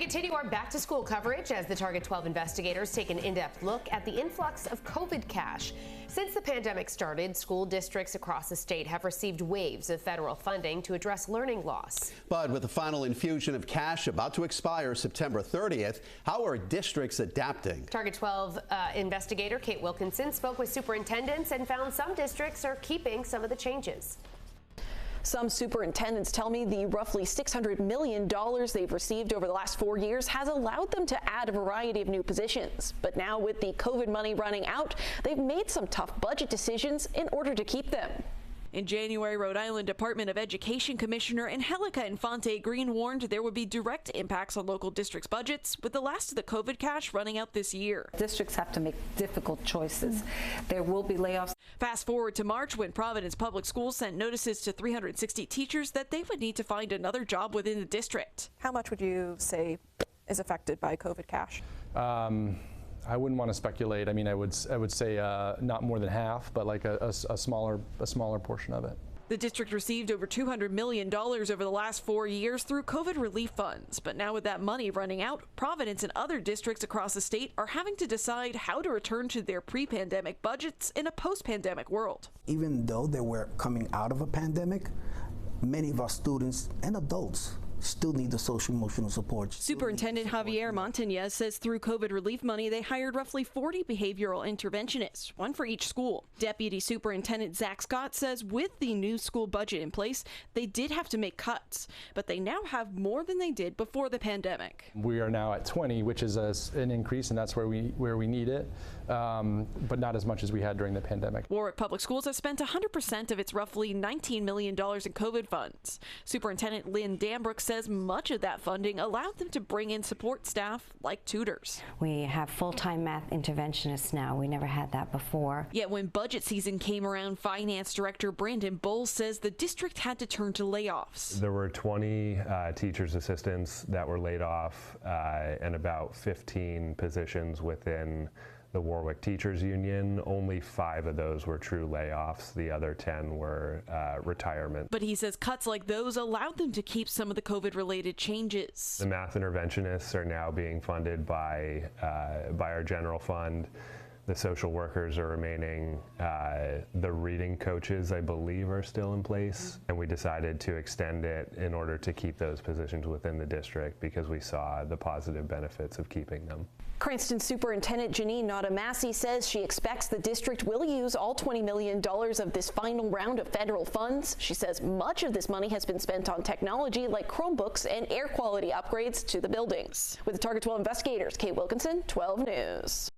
continue our back-to-school coverage as the Target 12 investigators take an in-depth look at the influx of COVID cash. Since the pandemic started, school districts across the state have received waves of federal funding to address learning loss. But with the final infusion of cash about to expire September 30th, how are districts adapting? Target 12 investigator Kate Wilkinson spoke with superintendents and found some districts are keeping some of the changes. Some superintendents tell me the roughly $600 million they've received over the last 4 years has allowed them to add a variety of new positions. But now with the COVID money running out, they've made some tough budget decisions in order to keep them. In January, Rhode Island Department of Education Commissioner Angelica Infante Green warned there would be direct impacts on local districts' budgets, with the last of the COVID cash running out this year. Districts have to make difficult choices. There will be layoffs. Fast forward to March, when Providence Public Schools sent notices to 360 teachers that they would need to find another job within the district. How much would you say is affected by COVID cash? I wouldn't want to speculate. I mean, I would say not more than half, but like a smaller portion of it. The district received over $200 million over the last 4 years through COVID relief funds. But now with that money running out, Providence and other districts across the state are having to decide how to return to their pre-pandemic budgets in a post-pandemic world. Even though they were coming out of a pandemic, many of our students and adults still need the social emotional support. Superintendent Javier Montañez says through COVID relief money, they hired roughly 40 behavioral interventionists, one for each school. Deputy Superintendent Zach Scott says with the new school budget in place, they did have to make cuts, but they now have more than they did before the pandemic. We are now at 20, which is an increase, and that's where we need it, but not as much as we had during the pandemic. Warwick Public Schools has spent 100% of its roughly $19 million in COVID funds. Superintendent Lynn Dambrook says much of that funding allowed them to bring in support staff like tutors. We have full-time math interventionists now. We never had that before. Yet when budget season came around, Finance Director Brandon Bowles says the district had to turn to layoffs. There were 20 teachers assistants that were laid off and about 15 positions within the Warwick Teachers Union. Only 5 of those were true layoffs. The other 10 were retirement. But he says cuts like those allowed them to keep some of the COVID-related changes. The math interventionists are now being funded by our general fund. The social workers are remaining. The reading coaches, I believe, are still in place. And we decided to extend it in order to keep those positions within the district because we saw the positive benefits of keeping them. Cranston Superintendent Janine Naughton-Massey says she expects the district will use all $20 million of this final round of federal funds. She says much of this money has been spent on technology like Chromebooks and air quality upgrades to the buildings. With the Target 12 investigators, Kate Wilkinson, 12 News.